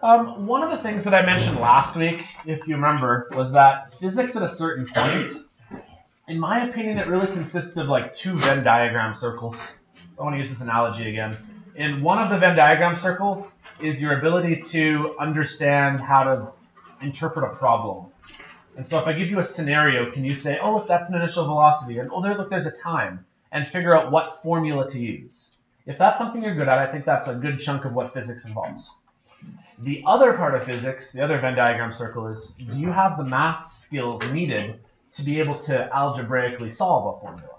One of the things that I mentioned last week, if you remember, was that physics at a certain point, in my opinion, it really consists of like two Venn diagram circles. So I want to use this analogy again. In one of the Venn diagram circles is your ability to understand how to interpret a problem. And so if I give you a scenario, can you say, oh, look, that's an initial velocity, and oh, look, there's a time, and figure out what formula to use. If that's something you're good at, I think that's a good chunk of what physics involves. The other part of physics, the other Venn diagram circle, is do you have the math skills needed to be able to algebraically solve a formula?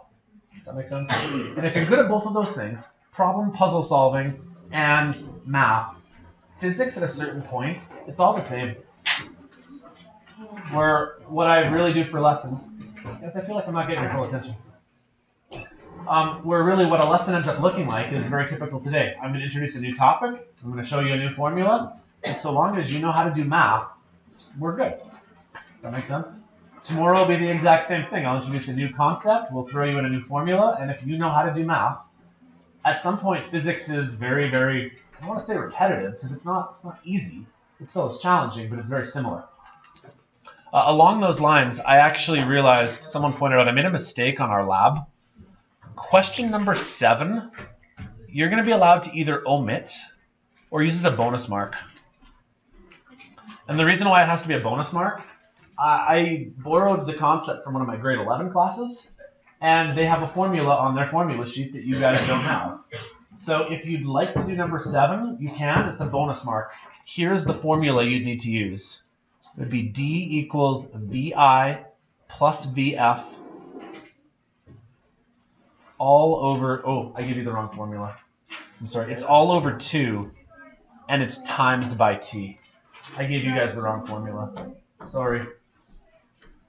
Does that make sense? And if you're good at both of those things, problem, puzzle solving, and math, physics at a certain point, it's all the same. Where what I really do for lessons, yes, I feel like I'm not getting your full attention. Where really what a lesson ends up looking like is very typical today. I'm going to introduce a new topic. I'm going to show you a new formula. And so long as you know how to do math, we're good. Does that make sense? Tomorrow will be the exact same thing. I'll introduce a new concept. We'll throw you in a new formula. And if you know how to do math, at some point physics is very, very, I don't want to say repetitive because it's not easy. It still is challenging, but it's very similar. Along those lines, I actually realized, someone pointed out, I made a mistake on our lab. Question number 7, you're going to be allowed to either omit or use as a bonus mark. And the reason why it has to be a bonus mark, I borrowed the concept from one of my grade 11 classes, and they have a formula on their formula sheet that you guys don't have. So if you'd like to do number 7, you can. It's a bonus mark. Here's the formula you'd need to use. It would be D equals VI plus VF all over, oh, I gave you the wrong formula. I'm sorry. It's all over 2, and it's times by T. I gave you guys the wrong formula. Sorry.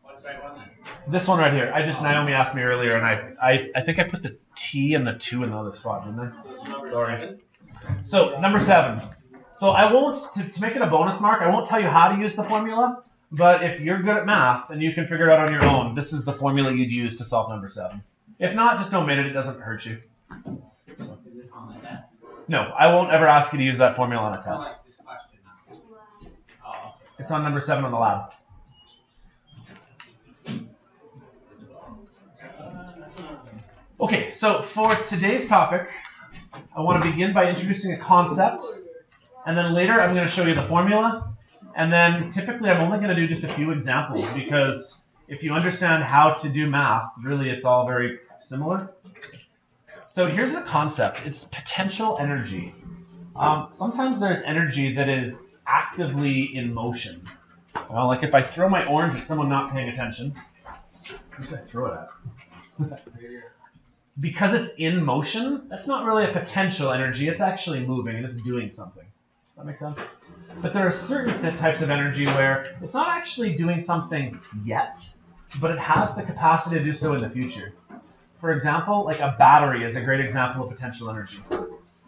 What's the right one then? This one right here. Naomi asked me earlier, and I think I put the T and the 2 in the other spot, didn't I? Sorry. So, number 7. So I won't, to make it a bonus mark, I won't tell you how to use the formula, but if you're good at math and you can figure it out on your own, this is the formula you'd use to solve number 7. If not, just omit it. It doesn't hurt you. Is this on the test? No, I won't ever ask you to use that formula on a I test. like this question now. Oh, okay. It's on number 7 on the lab. Okay, so for today's topic, I want to begin by introducing a concept, and then later I'm going to show you the formula, and then typically I'm only going to do just a few examples because if you understand how to do math, really it's all very similar. So here's the concept. It's potential energy. Sometimes there's energy that is actively in motion. Well, like if I throw my orange at someone not paying attention, who should I throw it at? Because it's in motion, that's not really a potential energy. It's actually moving and it's doing something. Does that make sense? But there are certain types of energy where it's not actually doing something yet, but it has the capacity to do so in the future. For example, like a battery is a great example of potential energy.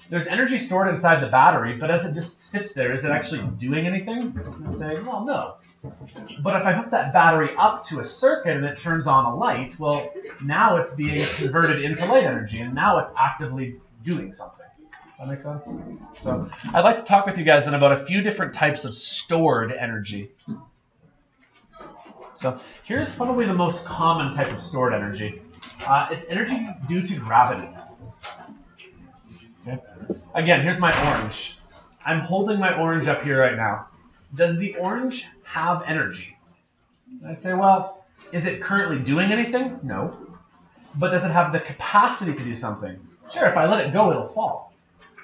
There's energy stored inside the battery, but as it just sits there, is it actually doing anything? I'd say, well, no. But if I hook that battery up to a circuit and it turns on a light, well, now it's being converted into light energy, and now it's actively doing something. Does that make sense? So I'd like to talk with you guys then about a few different types of stored energy. So here's probably the most common type of stored energy. It's energy due to gravity. Okay. Again, here's my orange. I'm holding my orange up here right now. Does the orange have energy? I'd say, well, is it currently doing anything? No. But does it have the capacity to do something? Sure, if I let it go, it'll fall.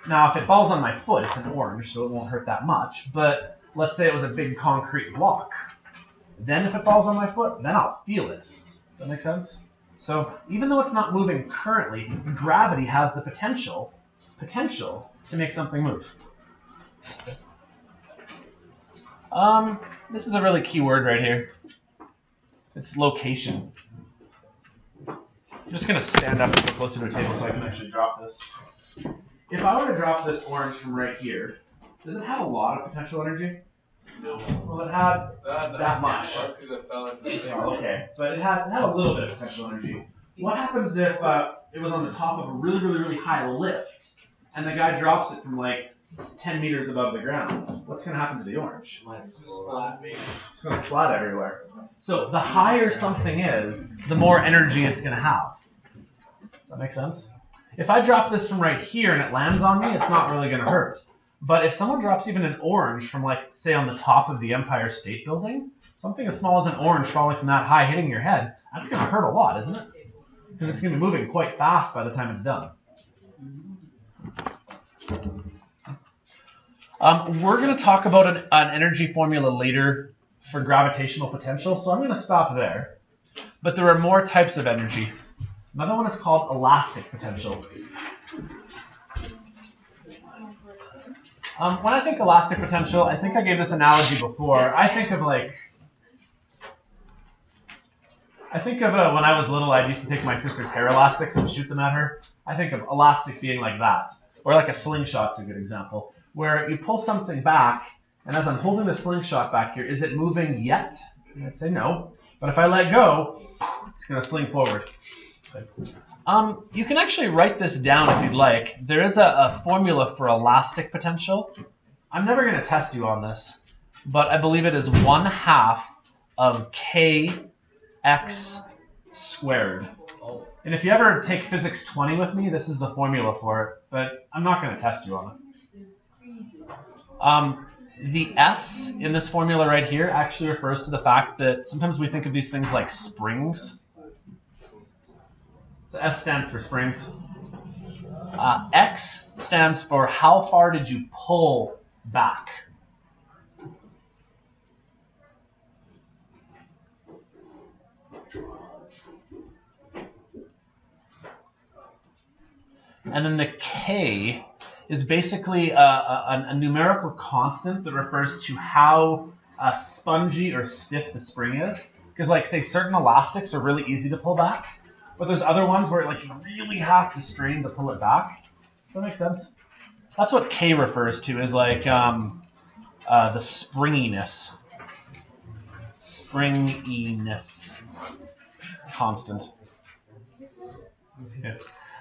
Now, if it falls on my foot, it's an orange, so it won't hurt that much. But let's say it was a big concrete block. Then if it falls on my foot, then I'll feel it. Does that make sense? So even though it's not moving currently, gravity has the potential to make something move. This is a really key word right here. It's location. I'm just going to stand up and get closer to a table so I can actually drop this. If I were to drop this orange from right here, does it have a lot of potential energy? No. Well, it had that much. Because it fell in the Oh, okay, but it had a little bit of potential energy. What happens if it was on the top of a really, really, really high lift, and the guy drops it from like 10 meters above the ground, what's going to happen to the orange? Splat, maybe. It's going to splat everywhere. So the higher something is, the more energy it's going to have. Does that make sense? If I drop this from right here and it lands on me, it's not really going to hurt. But if someone drops even an orange from, like, say on the top of the Empire State Building, something as small as an orange falling from that high hitting your head, that's going to hurt a lot, isn't it? Because it's going to be moving quite fast by the time it's done. We're going to talk about an energy formula later for gravitational potential, so I'm going to stop there. But there are more types of energy. Another one is called elastic potential. When I think elastic potential, I think I gave this analogy before. I think of when I was little, I used to take my sister's hair elastics and shoot them at her. I think of elastic being like that. Or like a slingshot's a good example, where you pull something back, and as I'm holding the slingshot back here, is it moving yet? And I'd say no. But if I let go, it's going to sling forward. You can actually write this down if you'd like. There is a formula for elastic potential. I'm never going to test you on this, but I believe it is 1/2 of kx squared. And if you ever take Physics 20 with me, this is the formula for it, but I'm not going to test you on it. The S in this formula right here actually refers to the fact that sometimes we think of these things like springs. So S stands for springs. X stands for how far did you pull back. And then the K is basically a numerical constant that refers to how spongy or stiff the spring is. Because, like, say, certain elastics are really easy to pull back, but there's other ones where, like, you really have to strain to pull it back. Does that make sense? That's what K refers to, is like the springiness. Springiness constant. Yeah.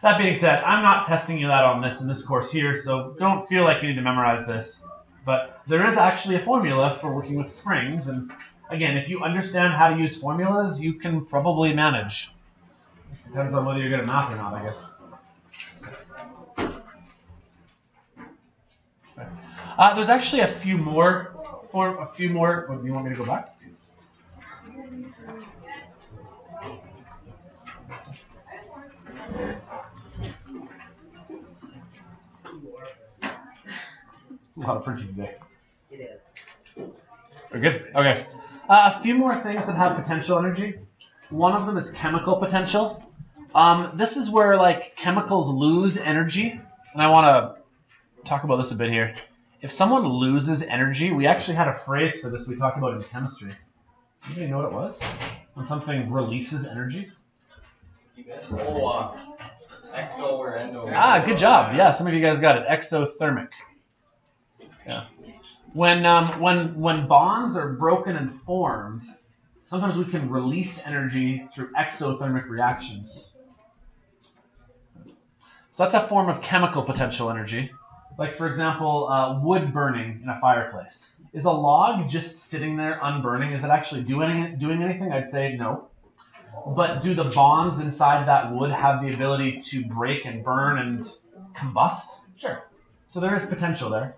That being said, I'm not testing you that on this in this course here, so don't feel like you need to memorize this. But there is actually a formula for working with springs, and again, if you understand how to use formulas, you can probably manage. It depends on whether you're good at math or not, I guess. There's actually a few more. Do you want me to go back? A lot of printing today. It is. We're good? Okay. A few more things that have potential energy. One of them is chemical potential. This is where, like, chemicals lose energy. And I want to talk about this a bit here. If someone loses energy, we actually had a phrase for this we talked about in chemistry. Anybody know what it was? When something releases energy? Exo or endo. Ah, good job. Yeah, some of you guys got it. Exothermic. Yeah. When bonds are broken and formed, sometimes we can release energy through exothermic reactions. So that's a form of chemical potential energy. Like, for example, wood burning in a fireplace. Is a log just sitting there unburning? Is it actually doing anything? I'd say no. But do the bonds inside that wood have the ability to break and burn and combust? Sure. So there is potential there.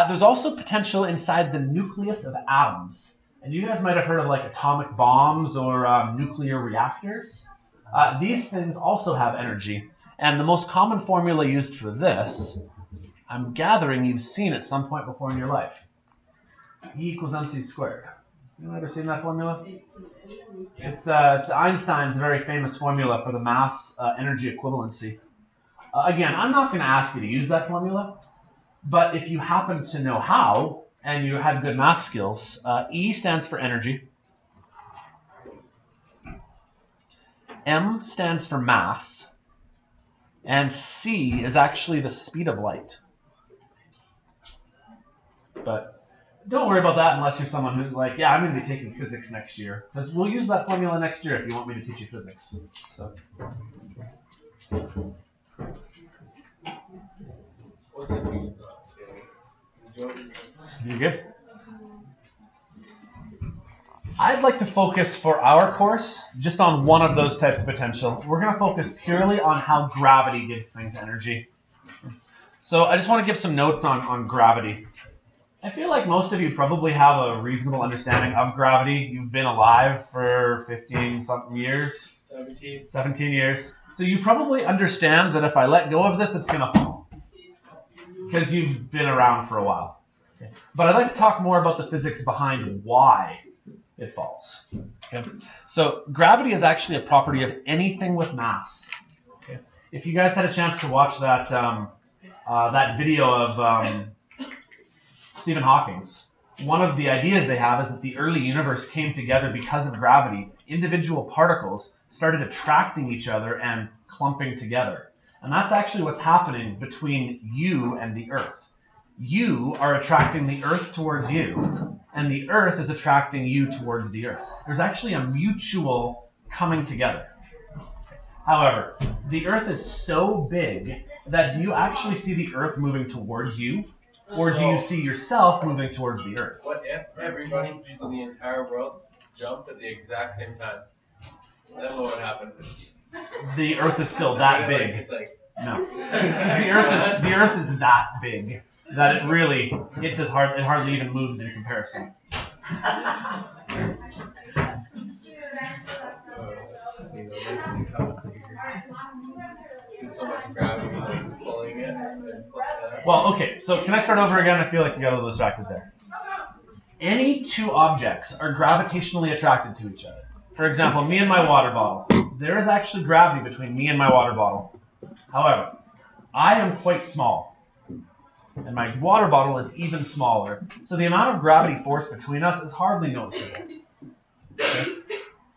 There's also potential inside the nucleus of atoms. And you guys might have heard of, like, atomic bombs or nuclear reactors. These things also have energy. And the most common formula used for this, I'm gathering you've seen at some point before in your life. E equals mc squared. Anyone ever seen that formula? It's Einstein's very famous formula for the mass energy equivalency. Again, I'm not going to ask you to use that formula, but if you happen to know how, and you had good math skills, E stands for energy. M stands for mass. And C is actually the speed of light. But don't worry about that unless you're someone who's like, yeah, I'm going to be taking physics next year. Because we'll use that formula next year if you want me to teach you physics. So. What's the piece of You good? I'd like to focus for our course just on one of those types of potential. We're going to focus purely on how gravity gives things energy. So I just want to give some notes on gravity. I feel like most of you probably have a reasonable understanding of gravity. You've been alive for 15-something years. 17 years. So you probably understand that if I let go of this, it's going to fall. Because you've been around for a while. Okay. But I'd like to talk more about the physics behind why it falls. Okay. So gravity is actually a property of anything with mass. Okay. If you guys had a chance to watch that that video of Stephen Hawking's, one of the ideas they have is that the early universe came together because of gravity. Individual particles started attracting each other and clumping together. And that's actually what's happening between you and the Earth. You are attracting the Earth towards you, and the Earth is attracting you towards the Earth. There's actually a mutual coming together. However, the Earth is so big that do you actually see the Earth moving towards you, or do you see yourself moving towards the Earth? What if everybody in the entire world jumped at the exact same time? Then what would happen? The Earth is still that big. No, the Earth is that big that it hardly even moves in comparison. There's so much gravity like pulling it. Well, okay, so can I start over again? I feel like you got a little distracted there. Any two objects are gravitationally attracted to each other. For example, me and my water bottle. There is actually gravity between me and my water bottle. However, I am quite small, and my water bottle is even smaller. So the amount of gravity force between us is hardly noticeable. Okay?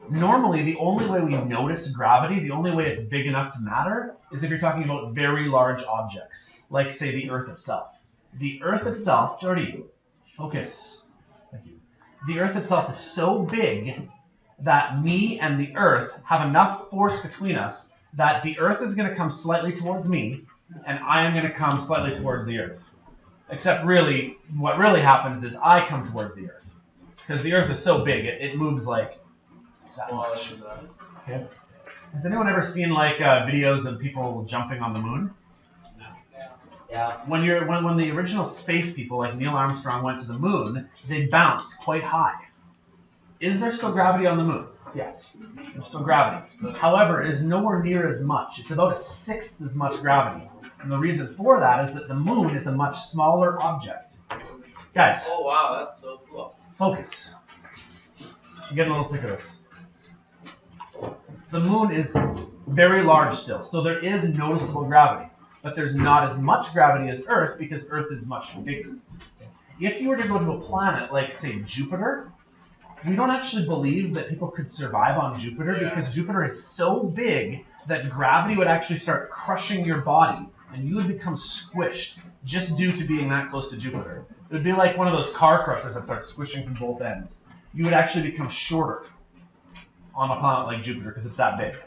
Normally, the only way we notice gravity, the only way it's big enough to matter, is if you're talking about very large objects, like, say, the Earth itself. The Earth itself, Jordy, focus. Thank you. The Earth itself is so big that me and the Earth have enough force between us that the Earth is going to come slightly towards me, and I am going to come slightly towards the Earth. Except really, what really happens is I come towards the Earth. Because the Earth is so big, it moves like that much. Okay. Has anyone ever seen like videos of people jumping on the moon? Yeah. When the original space people like Neil Armstrong went to the moon, they bounced quite high. Is there still gravity on the moon? Yes, there's still gravity. However, it is nowhere near as much. It's about 1/6 as much gravity. And the reason for that is that the moon is a much smaller object. Guys. Oh wow, that's so cool. Focus. I'm getting a little sick of this. The moon is very large still, so there is noticeable gravity. But there's not as much gravity as Earth because Earth is much bigger. If you were to go to a planet like, say, Jupiter, we don't actually believe that people could survive on Jupiter because Jupiter is so big that gravity would actually start crushing your body and you would become squished just due to being that close to Jupiter. It would be like one of those car crushers that starts squishing from both ends. You would actually become shorter on a planet like Jupiter because it's that big.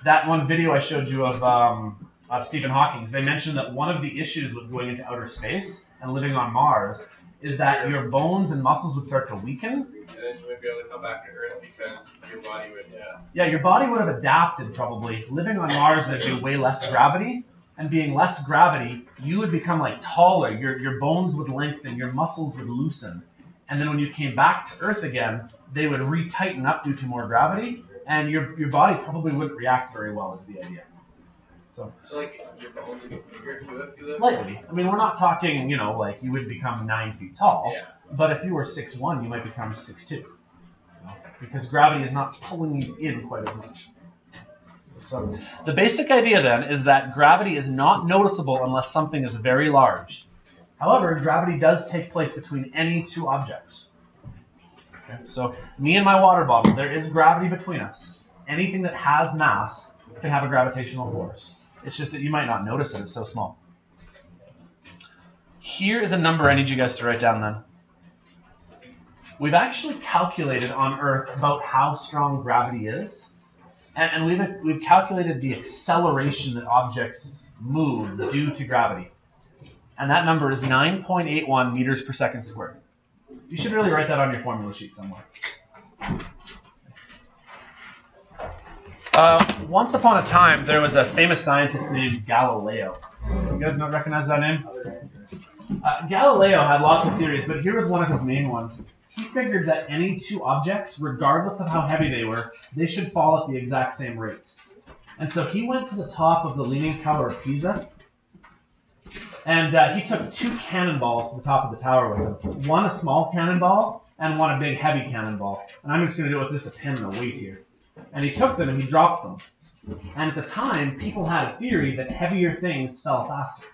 That one video I showed you of Stephen Hawking, they mentioned that one of the issues with going into outer space and living on Mars is that your bones and muscles would start to weaken. And then you wouldn't be able to come back to Earth because your body would, Yeah, your body would have adapted probably. Living on Mars, there'd be way less gravity. And being less gravity, you would become like taller. Your bones would lengthen, your muscles would loosen. And then when you came back to Earth again, they would re-tighten up due to more gravity. And your body probably wouldn't react very well is the idea. So like your bones would get bigger too if you live? Slightly. I mean, we're not talking, like you would become 9 feet tall. Yeah. But if you were 6'1", you might become 6'2". Because gravity is not pulling you in quite as much. So the basic idea then is that gravity is not noticeable unless something is very large. However, gravity does take place between any two objects. Okay. So me and my water bottle, there is gravity between us. Anything that has mass can have a gravitational force. It's just that you might not notice it, it's so small. Here is a number I need you guys to write down then. We've actually calculated on Earth about how strong gravity is, And we've calculated the acceleration that objects move due to gravity. And that number is 9.81 meters per second squared. You should really write that on your formula sheet somewhere. Once upon a time, there was a famous scientist named Galileo. You guys not recognize that name? Galileo had lots of theories, but here was one of his main ones. He figured that any two objects, regardless of how heavy they were, they should fall at the exact same rate. And so he went to the top of the Leaning Tower of Pisa, and he took two cannonballs to the top of the tower with him. One a small cannonball, and one a big heavy cannonball. And I'm just going to do it with just a pin and a weight here. And he took them and he dropped them. And at the time, people had a theory that heavier things fell faster.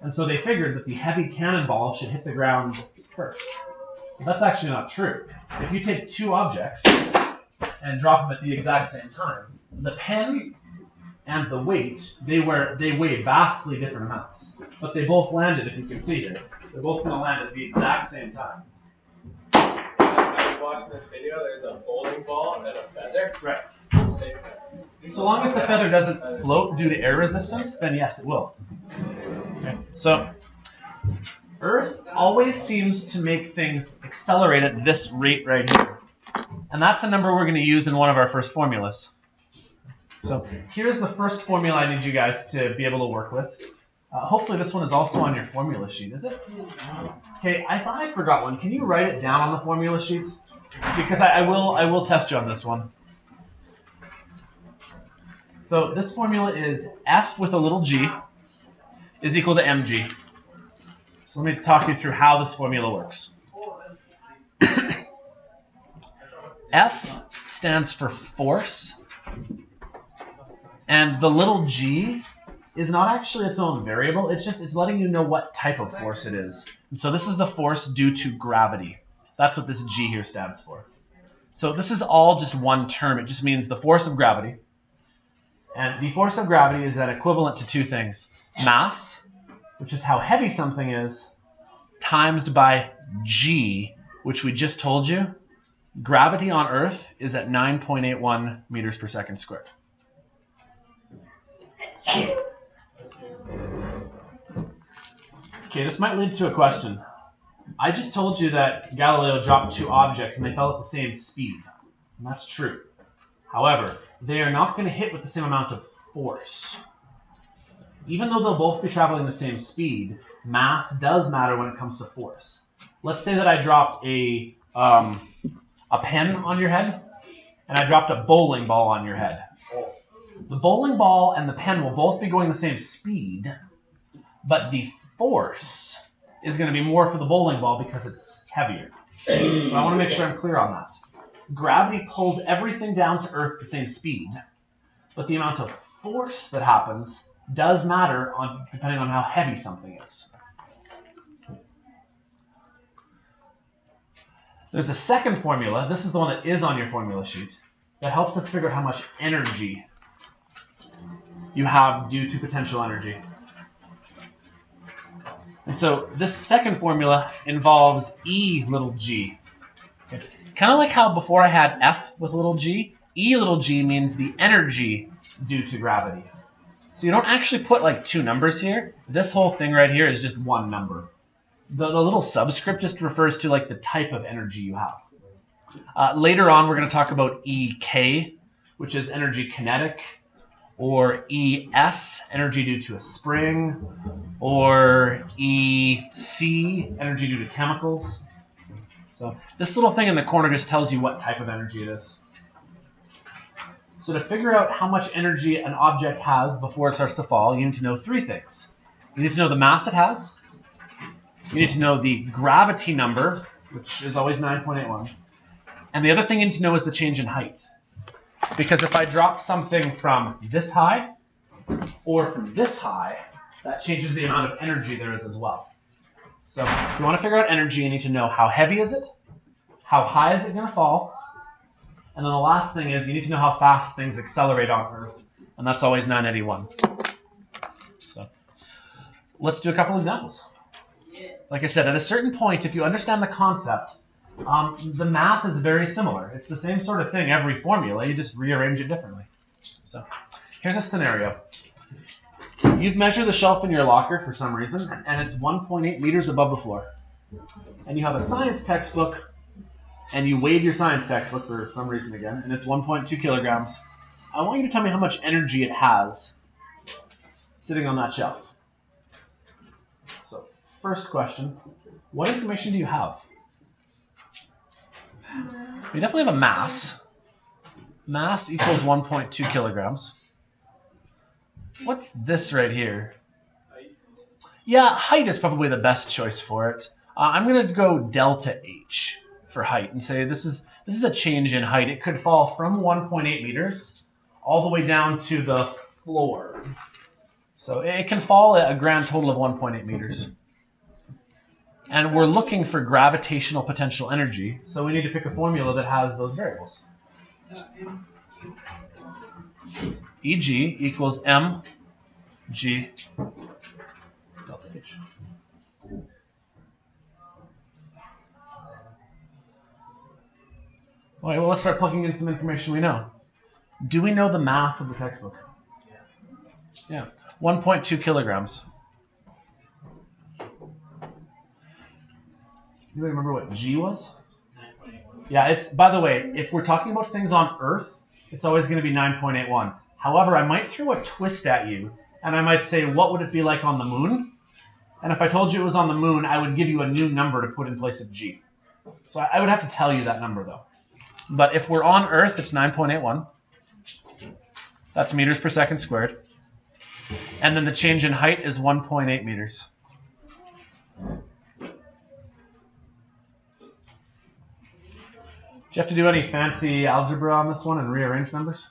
And so they figured that the heavy cannonball should hit the ground first. But that's actually not true. If you take two objects and drop them at the exact same time, the pen and the weight, they weigh vastly different amounts. But they both landed, if you can see here, they're both going to land at the exact same time. As you watching this video, there's a bowling ball and a feather. Right. Same thing. So long as the feather doesn't float due to air resistance, then yes, it will. Okay. So Earth always seems to make things accelerate at this rate right here. And that's the number we're going to use in one of our first formulas. So here's the first formula I need you guys to be able to work with. Hopefully this one is also on your formula sheet, is it? Okay, I thought I forgot one. Can you write it down on the formula sheet? Because I will test you on this one. So this formula is F with a little g is equal to mg. So let me talk you through how this formula works. F stands for force, and the little g is not actually its own variable. It's letting you know what type of force it is. And so this is the force due to gravity. That's what this g here stands for. So this is all just one term. It just means the force of gravity. And the force of gravity is then equivalent to two things. Mass, which is how heavy something is, times by g, which we just told you. Gravity on Earth is at 9.81 meters per second squared. Okay, this might lead to a question. I just told you that Galileo dropped two objects and they fell at the same speed. And that's true. However, they are not going to hit with the same amount of force. Even though they'll both be traveling the same speed, mass does matter when it comes to force. Let's say that I dropped a pen on your head, and I dropped a bowling ball on your head. The bowling ball and the pen will both be going the same speed, but the force is going to be more for the bowling ball because it's heavier. So I want to make sure I'm clear on that. Gravity pulls everything down to Earth the same speed, but the amount of force that happens does matter depending on how heavy something is. There's a second formula, this is the one that is on your formula sheet, that helps us figure out how much energy you have due to potential energy. And so this second formula involves E little g. Okay. Kind of like how before I had F with little g, E little g means the energy due to gravity. So you don't actually put like two numbers here. This whole thing right here is just one number. The little subscript just refers to like the type of energy you have. Later on, we're going to talk about EK, which is energy kinetic, or ES, energy due to a spring, or EC, energy due to chemicals. So this little thing in the corner just tells you what type of energy it is. So to figure out how much energy an object has before it starts to fall, you need to know three things. You need to know the mass it has. You need to know the gravity number, which is always 9.81. And the other thing you need to know is the change in height. Because if I drop something from this high or from this high, that changes the amount of energy there is as well. So if you want to figure out energy, you need to know how heavy is it, how high is it going to fall, and then the last thing is you need to know how fast things accelerate on Earth, and that's always 981. So let's do a couple examples. Like I said, at a certain point, if you understand the concept, the math is very similar. It's the same sort of thing every formula, you just rearrange it differently. So here's a scenario. You've measured the shelf in your locker for some reason, and it's 1.8 meters above the floor. And you have a science textbook, and you weighed your science textbook for some reason again, and it's 1.2 kilograms. I want you to tell me how much energy it has sitting on that shelf. So, first question, what information do you have? You definitely have a mass. Mass equals 1.2 kilograms. What's this right here? Yeah, height is probably the best choice for it. I'm going to go delta H for height and say this is a change in height. It could fall from 1.8 meters all the way down to the floor. So it can fall at a grand total of 1.8 meters. And we're looking for gravitational potential energy, so we need to pick a formula that has those variables. Eg equals mg delta H. All right, well, let's start plugging in some information we know. Do we know the mass of the textbook? Yeah, 1.2 kilograms. Anybody remember what G was? 9.81. Yeah, it's, by the way, if we're talking about things on Earth, it's always going to be 9.81. However, I might throw a twist at you, and I might say, what would it be like on the moon? And if I told you it was on the moon, I would give you a new number to put in place of G. So I would have to tell you that number, though. But if we're on Earth, it's 9.81. That's meters per second squared. And then the change in height is 1.8 meters. Do you have to do any fancy algebra on this one and rearrange numbers?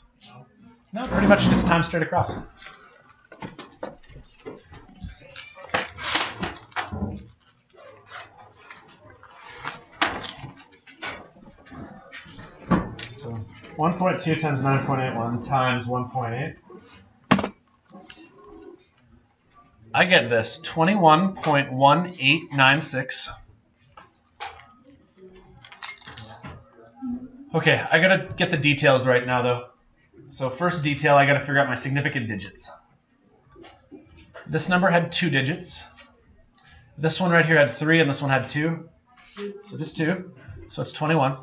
No, pretty much just time straight across. So 1.2 times 9.81 times 1.8. I get this, 21.1896. Okay, I gotta get the details right now though. So first detail, I gotta figure out my significant digits. This number had 2 digits. This one right here had 3 and this one had 2. So just 2. So it's 21.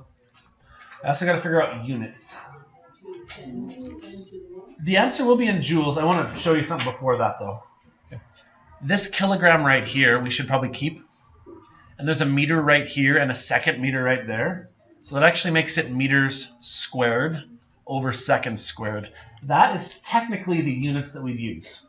I also gotta figure out units. The answer will be in joules. I want to show you something before that though. Okay. This kilogram right here we should probably keep. And there's a meter right here and a second meter right there. So that actually makes it meters squared over seconds squared. That is technically the units that we'd use.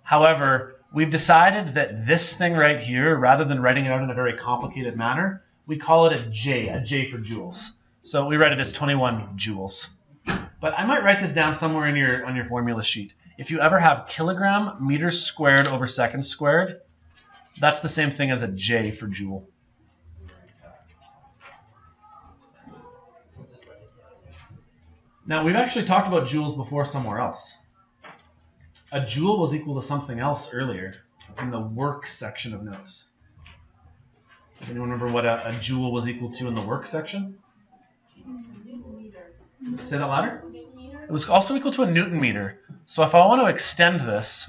However, we've decided that this thing right here, rather than writing it out in a very complicated manner, we call it a J for joules. So we write it as 21 joules. But I might write this down somewhere in on your formula sheet. If you ever have kilogram meters squared over seconds squared, that's the same thing as a J for joule. Now, we've actually talked about joules before somewhere else. A joule was equal to something else earlier in the work section of notes. Does anyone remember what a joule was equal to in the work section? Say that louder. It was also equal to a Newton meter. So if I want to extend this,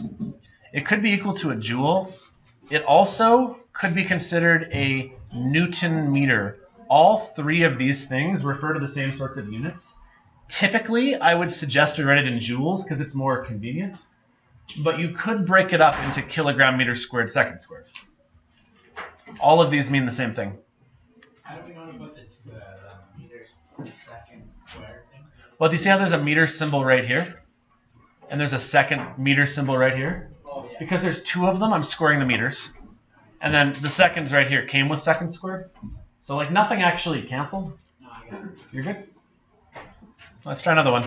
it could be equal to a joule. It also could be considered a Newton meter. All 3 of these things refer to the same sorts of units. Typically, I would suggest we write it in joules because it's more convenient. But you could break it up into kilogram meter squared second squared. All of these mean the same thing. How do we know about the meters per second squared thing? Well, do you see how there's a meter symbol right here? And there's a second meter symbol right here? Oh, yeah. Because there's 2 of them, I'm squaring the meters. And then the seconds right here came with seconds squared. So like nothing actually canceled. No, I got it. You're good? Let's try another one.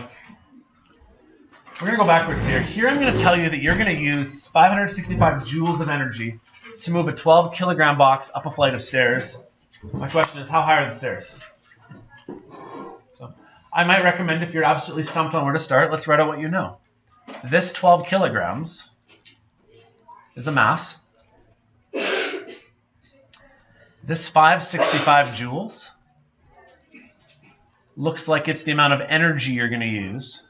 We're going to go backwards here. Here I'm going to tell you that you're going to use 565 joules of energy to move a 12 kilogram box up a flight of stairs. My question is, how high are the stairs? So I might recommend, if you're absolutely stumped on where to start, let's write out what you know. This 12 kilograms is a mass. This 565 joules looks like it's the amount of energy you're going to use.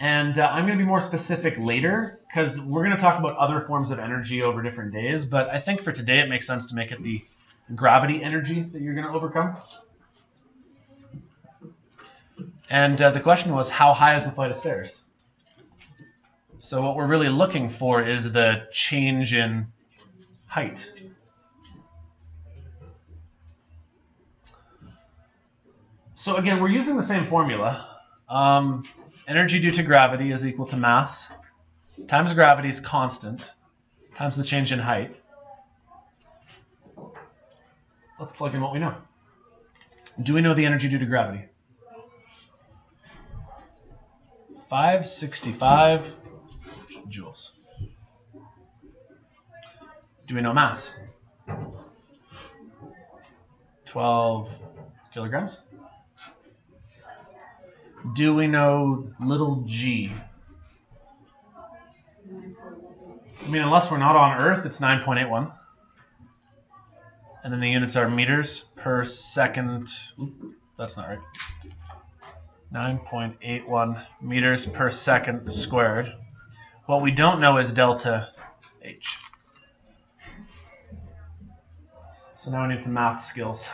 And I'm going to be more specific later because we're going to talk about other forms of energy over different days. But I think for today it makes sense to make it the gravity energy that you're going to overcome. And the question was, how high is the flight of stairs? So what we're really looking for is the change in height. So again, we're using the same formula. Energy due to gravity is equal to mass times gravity is constant times the change in height. Let's plug in what we know. Do we know the energy due to gravity? 565 joules. Do we know mass? 12 kilograms. Do we know little g? I mean, unless we're not on Earth, it's 9.81. And then the units are meters per second. Oop, that's not right. 9.81 meters per second squared. What we don't know is delta H. So now we need some math skills.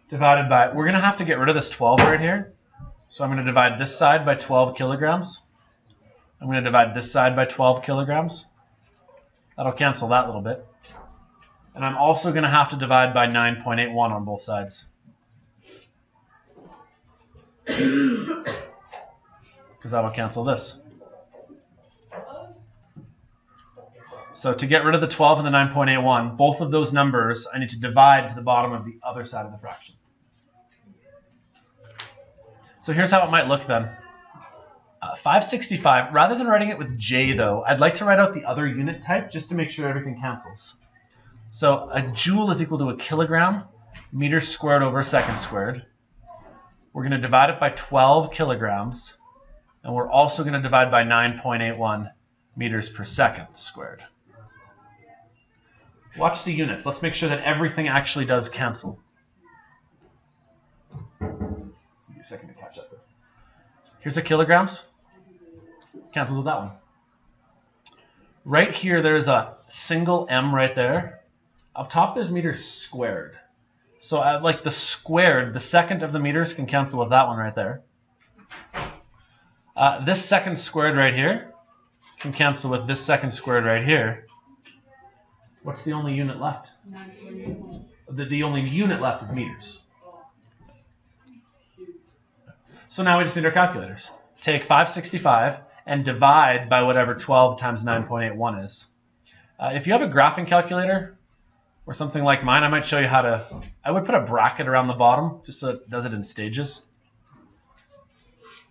Divided by, we're going to have to get rid of this 12 right here. So I'm going to divide this side by 12 kilograms. I'm going to divide this side by 12 kilograms. That'll cancel that little bit. And I'm also going to have to divide by 9.81 on both sides. Because that'll cancel this. So to get rid of the 12 and the 9.81, both of those numbers I need to divide to the bottom of the other side of the fraction. So here's how it might look then. 565, rather than writing it with J though, I'd like to write out the other unit type just to make sure everything cancels. So a joule is equal to a kilogram, meters squared over second squared. We're going to divide it by 12 kilograms, and we're also going to divide by 9.81 meters per second squared. Watch the units. Let's make sure that everything actually does cancel. Give me a second to catch up. Here's the kilograms. Cancels with that one. Right here, there's a single m right there. Up top, there's meters squared. So like the squared, the second of the meters can cancel with that one right there. This second squared right here can cancel with this second squared right here. What's the only unit left? The only unit left is meters. So now we just need our calculators. Take 565 and divide by whatever 12 times 9.81 is. If you have a graphing calculator or something like mine, I might show you how to, I would put a bracket around the bottom just so it does it in stages.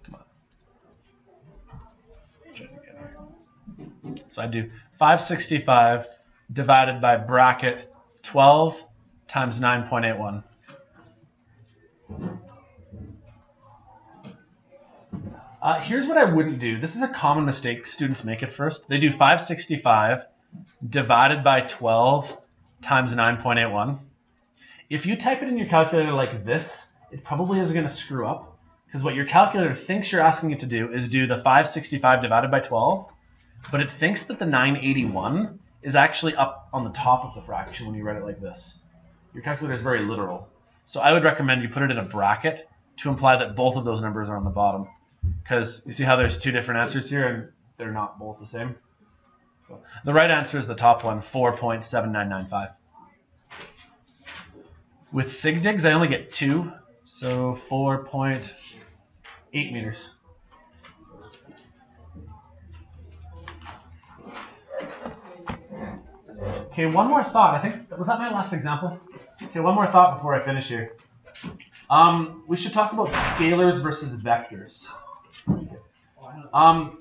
Come on. So I do 565 divided by bracket 12 times 9.81. Here's what I wouldn't do. This is a common mistake students make at first. They do 565 divided by 12 times 9.81. If you type it in your calculator like this, it probably is going to screw up, because what your calculator thinks you're asking it to do is do the 565 divided by 12, but it thinks that the 981 is actually up on the top of the fraction when you write it like this. Your calculator is very literal. So I would recommend you put it in a bracket to imply that both of those numbers are on the bottom. Because you see how there's two different answers here and they're not both the same. So the right answer is the top one, 4.7995. With SIGDIGs, I only get 2, so 4.8 meters. Okay, one more thought. I think, was that my last example? Okay, one more thought before I finish here. We should talk about scalars versus vectors.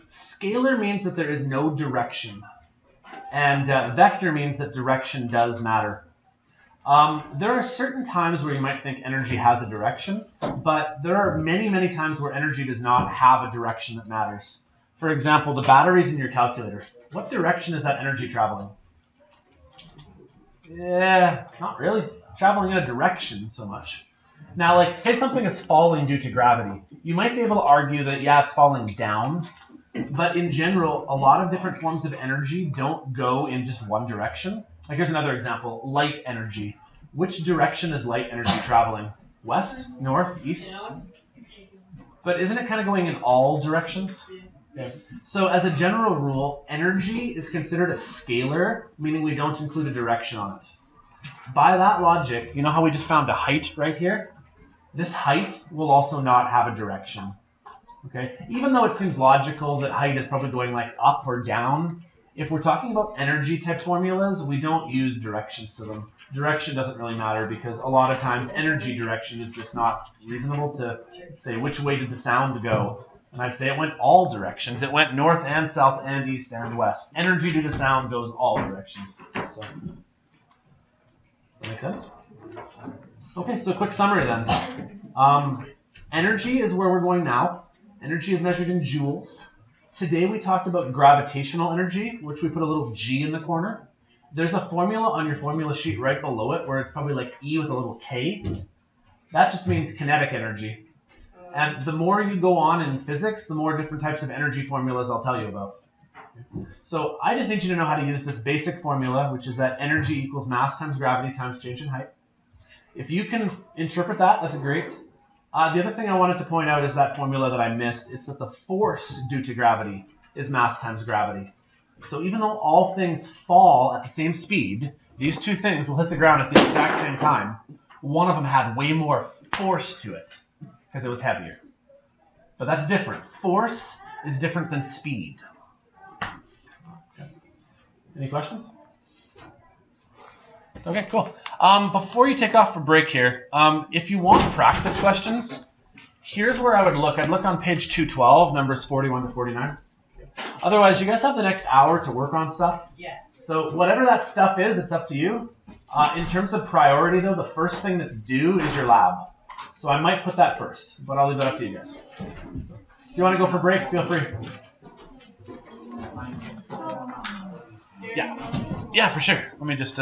Scalar means that there is no direction, and vector means that direction does matter. There are certain times where you might think energy has a direction, but there are many, many times where energy does not have a direction that matters. For example, the batteries in your calculator. What direction is that energy traveling? Yeah, not really traveling in a direction so much. Now, like, say something is falling due to gravity. You might be able to argue that, yeah, it's falling down. But in general, a lot of different forms of energy don't go in just one direction. Like, here's another example. Light energy. Which direction is light energy traveling? West, north, east? But isn't it kind of going in all directions? Okay. So as a general rule, energy is considered a scalar, meaning we don't include a direction on it. By that logic, you know how we just found a height right here? This height will also not have a direction. Okay? Even though it seems logical that height is probably going like up or down, if we're talking about energy type formulas, we don't use directions to them. Direction doesn't really matter because a lot of times energy direction is just not reasonable to say which way did the sound go. And I'd say it went all directions. It went north and south and east and west. Energy due to sound goes all directions. So, does that make sense? Okay, so quick summary then. Energy is where we're going now. Energy is measured in joules. Today we talked about gravitational energy, which we put a little g in the corner. There's a formula on your formula sheet right below it where it's probably like E with a little k. That just means kinetic energy. And the more you go on in physics, the more different types of energy formulas I'll tell you about. So I just need you to know how to use this basic formula, which is that energy equals mass times gravity times change in height. If you can interpret that, that's great. The other thing I wanted to point out is that formula that I missed. It's that the force due to gravity is mass times gravity. So even though all things fall at the same speed, these two things will hit the ground at the exact same time. One of them had way more force to it because it was heavier. But that's different. Force is different than speed. Okay. Any questions? Okay, cool. Before you take off for break here, if you want practice questions, here's where I would look. I'd look on page 212, numbers 41 to 49. Otherwise, you guys have the next hour to work on stuff. Yes. So whatever that stuff is, it's up to you. In terms of priority, though, the first thing that's due is your lab. So I might put that first, but I'll leave that up to you guys. If you want to go for break, feel free. Yeah, for sure. Let me just...